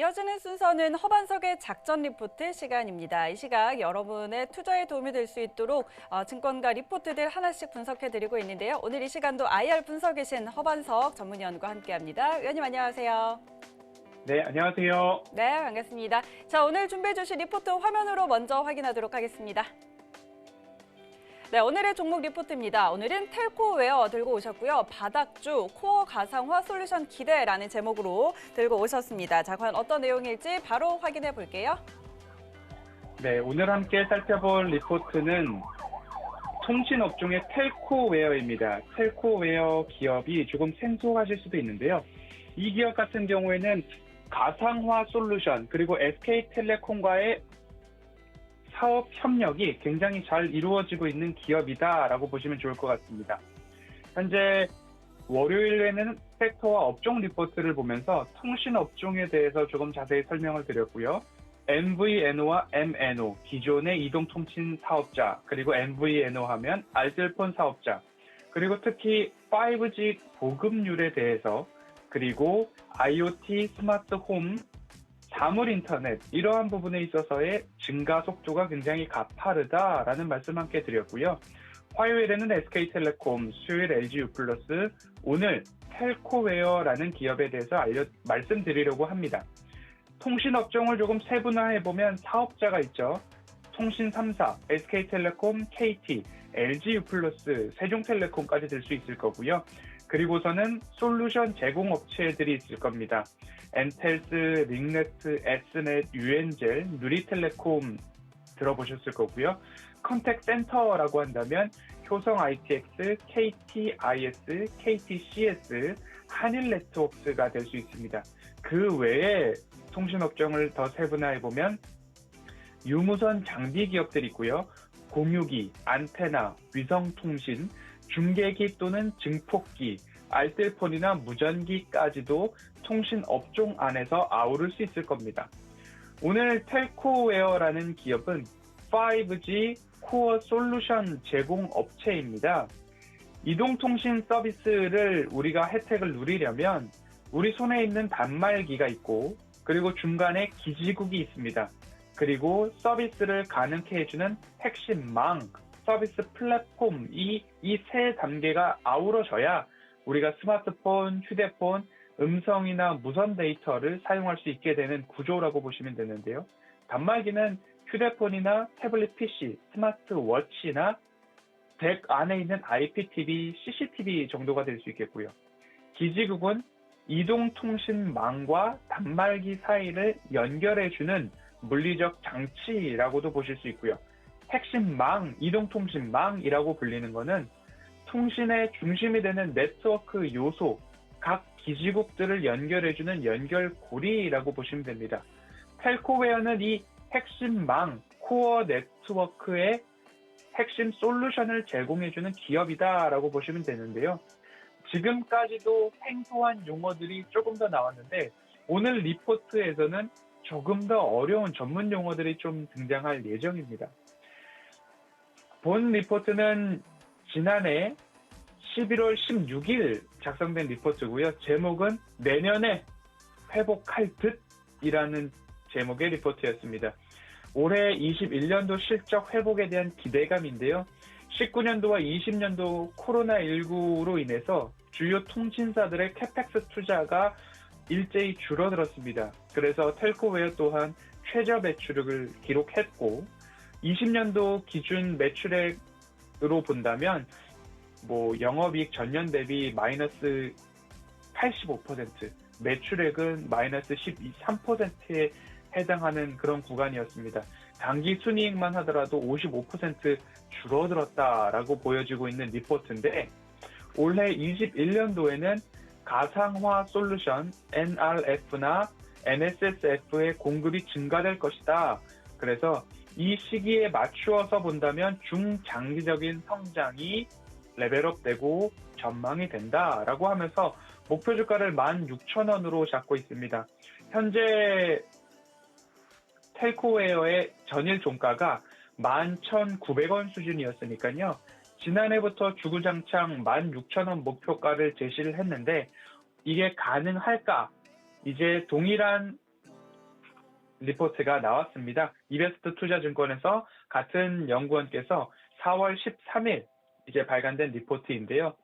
이어지는 순서는 허반석의 작전 리포트 시간입니다. 이 시각 여러분의 투자에 도움이 될 수 있도록 증권가 리포트들 하나씩 분석해드리고 있는데요. 오늘 이 시간도 IR 분석이신 허반석 전문위원과 함께합니다. 위원님 안녕하세요. 네, 안녕하세요. 네, 반갑습니다. 자, 오늘 준비해 주신 리포트 화면으로 먼저 확인하도록 하겠습니다. 네, 오늘의 종목 리포트입니다. 오늘은 텔코웨어 들고 오셨고요. 바닥주 코어 가상화 솔루션 기대라는 제목으로 들고 오셨습니다. 자, 과연 어떤 내용일지 바로 확인해 볼게요. 네, 오늘 함께 살펴볼 리포트는 통신업종의 텔코웨어입니다. 텔코웨어 기업이 조금 생소하실 수도 있는데요. 이 기업 같은 경우에는 가상화 솔루션 그리고 SK텔레콤과의 사업 협력이 굉장히 잘 이루어지고 있는 기업이다라고 보시면 좋을 것 같습니다. 현재 월요일에는 섹터와 업종 리포트를 보면서 통신업종에 대해서 조금 자세히 설명을 드렸고요. MVNO와 MNO, 기존의 이동통신 사업자, 그리고 MVNO 하면 알뜰폰 사업자, 그리고 특히 5G 보급률에 대해서, 그리고 IoT, 스마트홈, 사물인터넷 이러한 부분에 있어서의 증가 속도가 굉장히 가파르다라는 말씀 함께 드렸고요. 화요일에는 SK텔레콤, 수요일 LGU+, 오늘 텔코웨어라는 기업에 대해서 말씀드리려고 합니다. 통신업종을 조금 세분화해보면 사업자가 있죠. 통신 3사, SK텔레콤, KT, LGU+, 세종텔레콤까지 될 수 있을 거고요. 그리고서는 솔루션 제공업체들이 있을 겁니다. 엔텔스, 링네트, S넷, 유엔젤, 누리텔레콤 들어보셨을 거고요. 컨택센터라고 한다면 효성 ITX, KTIS, KTCS, 한일네트워크가 될 수 있습니다. 그 외에 통신업종을 더 세분화해보면 유무선 장비 기업들이 있고요. 공유기, 안테나, 위성통신, 중계기 또는 증폭기, 알뜰폰이나 무전기까지도 통신업종 안에서 아우를 수 있을 겁니다. 오늘 텔코웨어라는 기업은 5G 코어 솔루션 제공업체입니다. 이동통신 서비스를 우리가 혜택을 누리려면 우리 손에 있는 단말기가 있고 그리고 중간에 기지국이 있습니다. 그리고 서비스를 가능케 해주는 핵심 망, 서비스 플랫폼 이 세 단계가 아우러져야 우리가 스마트폰, 휴대폰, 음성이나 무선 데이터를 사용할 수 있게 되는 구조라고 보시면 되는데요. 단말기는 휴대폰이나 태블릿 PC, 스마트워치나 덱 안에 있는 IPTV, CCTV 정도가 될 수 있겠고요. 기지국은 이동통신망과 단말기 사이를 연결해주는 물리적 장치라고도 보실 수 있고요. 핵심망, 이동통신망이라고 불리는 것은 통신의 중심이 되는 네트워크 요소, 각 기지국들을 연결해주는 연결고리라고 보시면 됩니다. 텔코웨어는 이 핵심망, 코어 네트워크의 핵심 솔루션을 제공해주는 기업이다라고 보시면 되는데요. 지금까지도 생소한 용어들이 조금 더 나왔는데 오늘 리포트에서는 조금 더 어려운 전문 용어들이 좀 등장할 예정입니다. 본 리포트는 지난해 11월 16일 작성된 리포트고요. 제목은 내년에 회복할 듯이라는 제목의 리포트였습니다. 올해 21년도 실적 회복에 대한 기대감인데요. 19년도와 20년도 코로나19로 인해서 주요 통신사들의 캐펙스 투자가 일제히 줄어들었습니다. 그래서 텔코웨어 또한 최저 매출액을 기록했고 20년도 기준 매출액으로 본다면 영업이익 전년 대비 마이너스 85%, 매출액은 마이너스 13%에 해당하는 그런 구간이었습니다. 당기 순이익만 하더라도 55% 줄어들었다라고 보여지고 있는 리포트인데 올해 21년도에는 가상화 솔루션 NRF나 NSSF의 공급이 증가될 것이다. 그래서 이 시기에 맞추어서 본다면 중장기적인 성장이 레벨업되고 전망이 된다라고 하면서 목표 주가를 16,000원으로 잡고 있습니다. 현재 텔코웨어의 전일 종가가 11,900원 수준이었으니까요. 지난해부터 주구장창 16,000원 목표가를 제시를 했는데 이게 가능할까? 이제 동일한 리포트가 나왔습니다. 이베스트 투자증권에서 같은 연구원께서 4월 13일 이제 발간된 리포트인데요.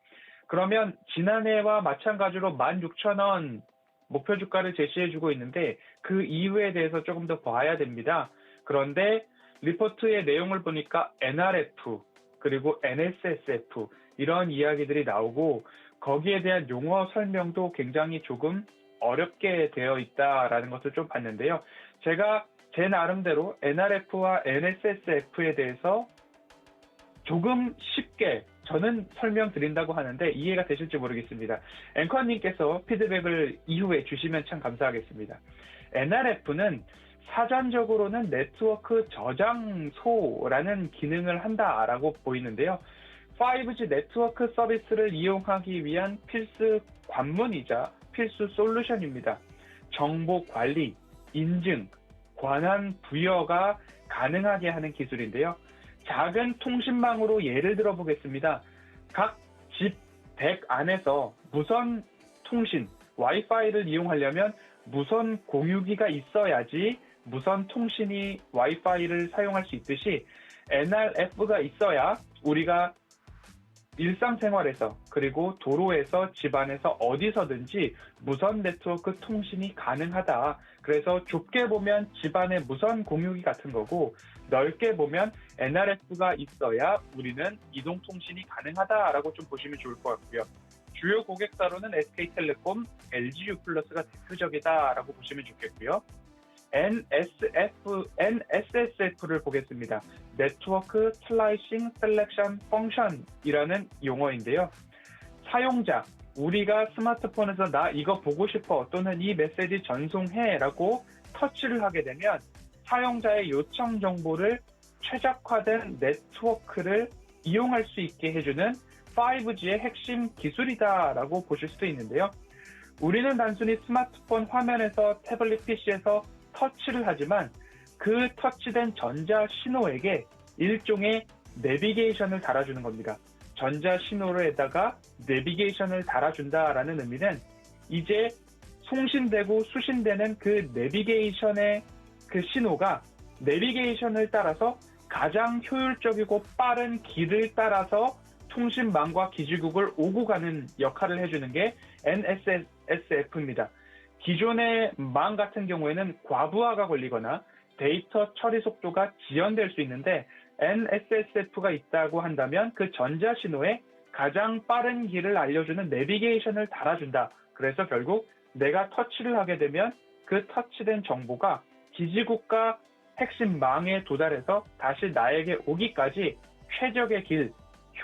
그러면 지난해와 마찬가지로 16,000원 목표 주가를 제시해주고 있는데 그 이유에 대해서 조금 더 봐야 됩니다. 그런데 리포트의 내용을 보니까 NRF 그리고 NSSF 이런 이야기들이 나오고 거기에 대한 용어 설명도 굉장히 조금 어렵게 되어 있다라는 것을 좀 봤는데요. 제가 제 나름대로 NRF와 NSSF에 대해서 조금 쉽게 저는 설명드린다고 하는데 이해가 되실지 모르겠습니다. 앵커님께서 피드백을 이후에 주시면 참 감사하겠습니다. NRF는 사전적으로는 네트워크 저장소라는 기능을 한다라고 보이는데요. 5G 네트워크 서비스를 이용하기 위한 필수 관문이자 필수 솔루션입니다. 정보 관리, 인증, 권한 부여가 가능하게 하는 기술인데요. 작은 통신망으로 예를 들어 보겠습니다. 각 집 100 안에서 무선 통신, 와이파이를 이용하려면 무선 공유기가 있어야지 무선 통신이 와이파이를 사용할 수 있듯이 NRF가 있어야 우리가 일상생활에서 그리고 도로에서 집안에서 어디서든지 무선 네트워크 통신이 가능하다. 그래서 좁게 보면 집안의 무선 공유기 같은 거고 넓게 보면 NRF가 있어야 우리는 이동통신이 가능하다라고 좀 보시면 좋을 것 같고요. 주요 고객사로는 SK텔레콤, LG유플러스가 대표적이다라고 보시면 좋겠고요. NSSF를 보겠습니다. 네트워크 슬라이싱 셀렉션 펑션이라는 용어인데요. 사용자, 우리가 스마트폰에서 나 이거 보고 싶어 또는 이 메시지 전송해 라고 터치를 하게 되면 사용자의 요청 정보를 최적화된 네트워크를 이용할 수 있게 해주는 5G의 핵심 기술이다라고 보실 수도 있는데요. 우리는 단순히 스마트폰 화면에서 태블릿 PC에서 터치를 하지만 그 터치된 전자 신호에게 일종의 내비게이션을 달아주는 겁니다. 전자 신호에다가 내비게이션을 달아준다라는 의미는 이제 송신되고 수신되는 그 내비게이션의 그 신호가 내비게이션을 따라서 가장 효율적이고 빠른 길을 따라서 통신망과 기지국을 오고 가는 역할을 해주는 게 NSSF입니다. 기존의 망 같은 경우에는 과부하가 걸리거나 데이터 처리 속도가 지연될 수 있는데 NSSF가 있다고 한다면 그 전자신호에 가장 빠른 길을 알려주는 내비게이션을 달아준다. 그래서 결국 내가 터치를 하게 되면 그 터치된 정보가 기지국가 핵심 망에 도달해서 다시 나에게 오기까지 최적의 길,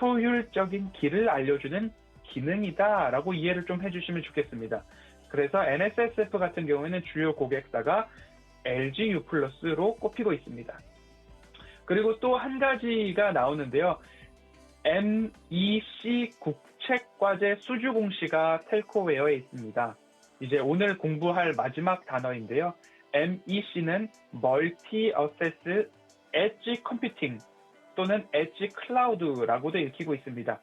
효율적인 길을 알려주는 기능이다라고 이해를 좀 해주시면 좋겠습니다. 그래서 NSSF 같은 경우에는 주요 고객사가 LG유플러스로 꼽히고 있습니다. 그리고 또 한 가지가 나오는데요. MEC 국책과제 수주 공시가 텔코웨어에 있습니다. 이제 오늘 공부할 마지막 단어인데요. MEC는 멀티 어세스 엣지 컴퓨팅 또는 엣지 클라우드라고도 읽히고 있습니다.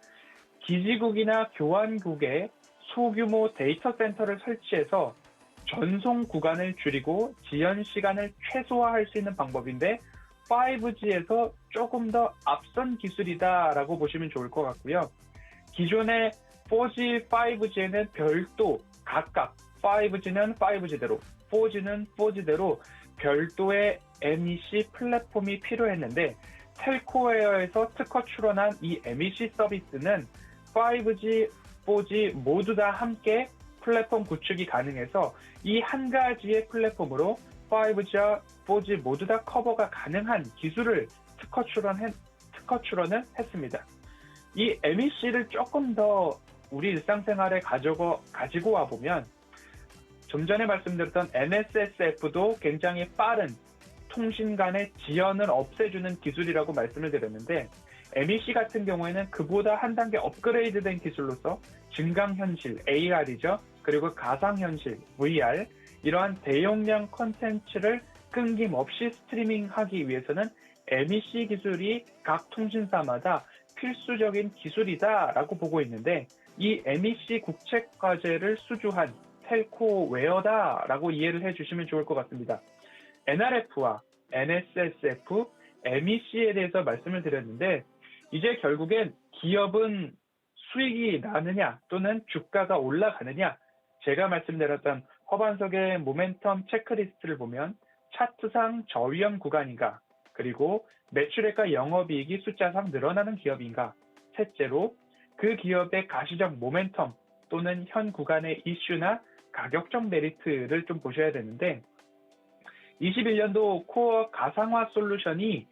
기지국이나 교환국에 소규모 데이터 센터를 설치해서 전송 구간을 줄이고 지연 시간을 최소화할 수 있는 방법인데 5G에서 조금 더 앞선 기술이다라고 보시면 좋을 것 같고요. 기존의 4G, 5G에는 별도 각각 5G는 5G대로, 4G는 4G대로 별도의 MEC 플랫폼이 필요했는데 텔코웨어에서 특허 출원한 이 MEC 서비스는 5G, 4G 모두 다 함께 플랫폼 구축이 가능해서 이 한 가지의 플랫폼으로 5G와 4G 모두 다 커버가 가능한 기술을 특허 출원을 했습니다. 이 MEC를 조금 더 우리 일상생활에 가지고 와 보면 좀 전에 말씀드렸던 NSSF도 굉장히 빠른 통신 간의 지연을 없애주는 기술이라고 말씀을 드렸는데 MEC 같은 경우에는 그보다 한 단계 업그레이드된 기술로서 증강현실, AR이죠. 그리고 가상현실, VR 이러한 대용량 콘텐츠를 끊김없이 스트리밍하기 위해서는 MEC 기술이 각 통신사마다 필수적인 기술이다라고 보고 있는데 이 MEC 국책과제를 수주한 텔코웨어다라고 이해를 해주시면 좋을 것 같습니다. NRF와 NSSF, MEC에 대해서 말씀을 드렸는데 이제 결국엔 기업은 수익이 나느냐 또는 주가가 올라가느냐 제가 말씀드렸던 허반석의 모멘텀 체크리스트를 보면 차트상 저위험 구간인가 그리고 매출액과 영업이익이 숫자상 늘어나는 기업인가 셋째로 그 기업의 가시적 모멘텀 또는 현 구간의 이슈나 가격적 메리트를 좀 보셔야 되는데 21년도 코어 가상화 솔루션이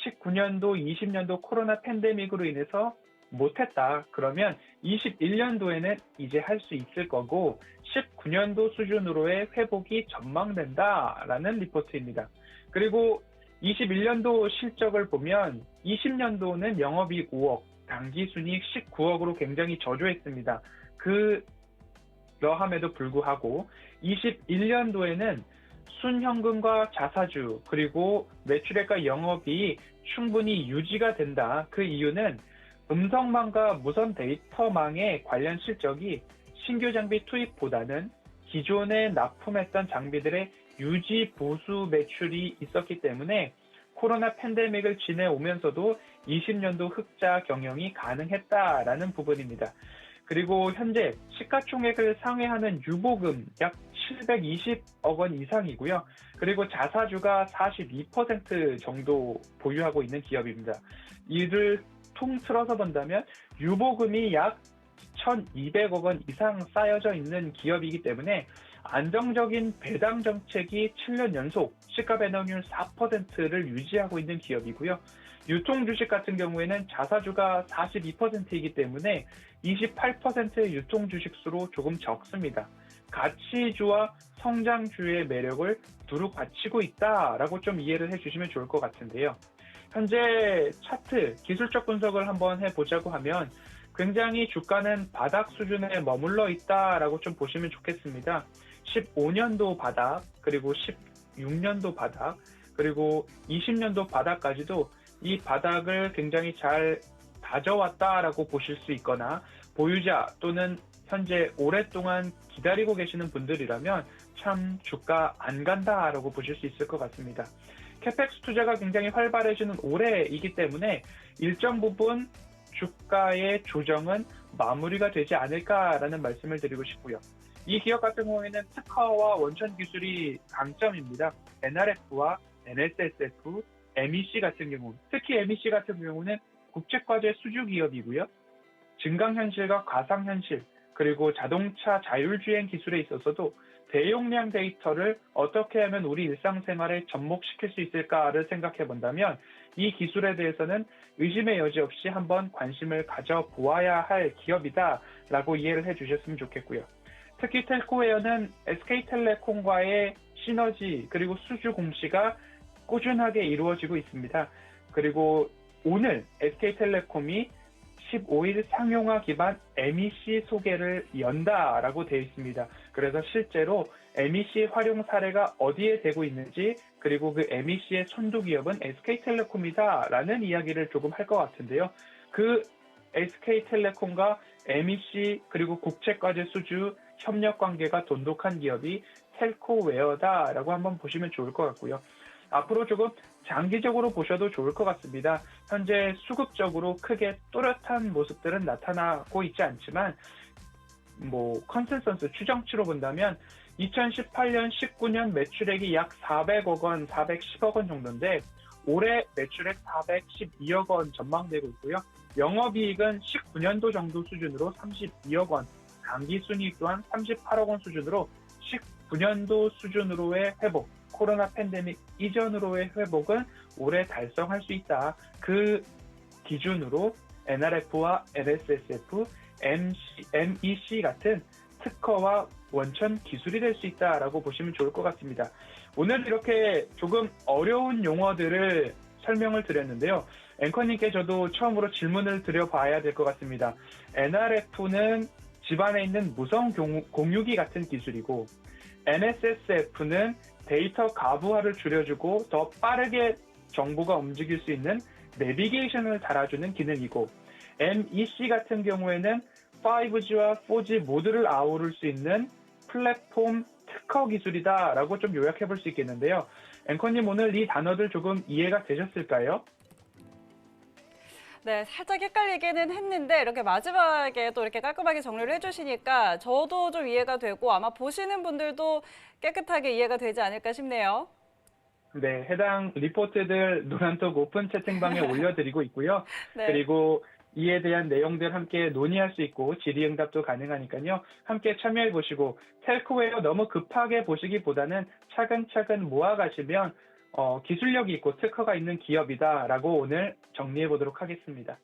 19년도, 20년도 코로나 팬데믹으로 인해서 못했다. 그러면 21년도에는 이제 할 수 있을 거고 19년도 수준으로의 회복이 전망된다라는 리포트입니다. 그리고 21년도 실적을 보면 20년도는 영업이익 5억, 당기순이익 19억으로 굉장히 저조했습니다. 그러함에도 불구하고 21년도에는 순현금과 자사주 그리고 매출액과 영업이 충분히 유지가 된다. 그 이유는 음성망과 무선 데이터망의 관련 실적이 신규 장비 투입보다는 기존에 납품했던 장비들의 유지 보수 매출이 있었기 때문에 코로나 팬데믹을 지내오면서도 20년도 흑자 경영이 가능했다라는 부분입니다. 그리고 현재 시가총액을 상회하는 유보금 약 720억 원 이상이고요. 그리고 자사주가 42% 정도 보유하고 있는 기업입니다. 이를 통틀어서 본다면 유보금이 약 1,200억 원 이상 쌓여져 있는 기업이기 때문에 안정적인 배당 정책이 7년 연속 시가 배당률 4%를 유지하고 있는 기업이고요. 유통 주식 같은 경우에는 자사주가 42%이기 때문에 28%의 유통 주식 수로 조금 적습니다. 가치주와 성장주의 매력을 두루 갖추고 있다라고 좀 이해를 해주시면 좋을 것 같은데요. 현재 차트, 기술적 분석을 한번 해보자고 하면 굉장히 주가는 바닥 수준에 머물러 있다라고 좀 보시면 좋겠습니다. 15년도 바닥, 그리고 16년도 바닥, 그리고 20년도 바닥까지도 이 바닥을 굉장히 잘 다져왔다라고 보실 수 있거나 보유자 또는 현재 오랫동안 기다리고 계시는 분들이라면 참 주가 안 간다라고 보실 수 있을 것 같습니다. 캐펙스 투자가 굉장히 활발해지는 올해이기 때문에 일정 부분 주가의 조정은 마무리가 되지 않을까라는 말씀을 드리고 싶고요. 이 기업 같은 경우에는 특허와 원천 기술이 강점입니다. NRF와 NSSF, MEC 같은 경우, 특히 MEC 같은 경우는 국제과제 수주 기업이고요. 증강현실과 가상현실, 그리고 자동차 자율주행 기술에 있어서도 대용량 데이터를 어떻게 하면 우리 일상생활에 접목시킬 수 있을까를 생각해 본다면 이 기술에 대해서는 의심의 여지 없이 한번 관심을 가져보아야 할 기업이다라고 이해를 해주셨으면 좋겠고요. 특히 텔코웨어는 SK텔레콤과의 시너지 그리고 수주 공시가 꾸준하게 이루어지고 있습니다. 그리고 오늘 SK텔레콤이 15일 상용화 기반 MEC 소개를 연다라고 되어 있습니다. 그래서 실제로 MEC 활용 사례가 어디에 되고 있는지 그리고 그 MEC의 선도 기업은 SK텔레콤이다라는 이야기를 조금 할 것 같은데요. 그 SK텔레콤과 MEC 그리고 국제과제 수주 협력 관계가 돈독한 기업이 텔코웨어다라고 한번 보시면 좋을 것 같고요. 앞으로 조금 장기적으로 보셔도 좋을 것 같습니다. 현재 수급적으로 크게 또렷한 모습들은 나타나고 있지 않지만 컨센서스 추정치로 본다면 2018년, 19년 매출액이 약 400억 원, 410억 원 정도인데 올해 매출액 412억 원 전망되고 있고요. 영업이익은 19년도 정도 수준으로 32억 원, 당기순이익 또한 38억 원 수준으로 19년도 수준으로의 회복, 코로나 팬데믹 이전으로의 회복은 올해 달성할 수 있다. 그 기준으로 NRF와 NSSF, MEC 같은 특허와 원천 기술이 될 수 있다라고 보시면 좋을 것 같습니다. 오늘 이렇게 조금 어려운 용어들을 설명을 드렸는데요. 앵커님께 저도 처음으로 질문을 드려봐야 될 것 같습니다. NRF는 집안에 있는 무선 공유기 같은 기술이고 NSSF는 데이터 가부화를 줄여주고 더 빠르게 정보가 움직일 수 있는 내비게이션을 달아주는 기능이고 MEC 같은 경우에는 5G와 4G 모두를 아우를 수 있는 플랫폼 특허 기술이다라고 좀 요약해 볼 수 있겠는데요. 앵커님 오늘 이 단어들 조금 이해가 되셨을까요? 네, 살짝 헷갈리기는 했는데 이렇게 마지막에 또 이렇게 깔끔하게 정리를 해주시니까 저도 좀 이해가 되고 아마 보시는 분들도 깨끗하게 이해가 되지 않을까 싶네요. 네, 해당 리포트들 노란톡 오픈 채팅방에 올려드리고 있고요. 네. 그리고 이에 대한 내용들 함께 논의할 수 있고 질의응답도 가능하니까요. 함께 참여해 보시고 텔코웨어 너무 급하게 보시기보다는 차근차근 모아가시면 기술력이 있고 특허가 있는 기업이다라고 오늘 정리해 보도록 하겠습니다.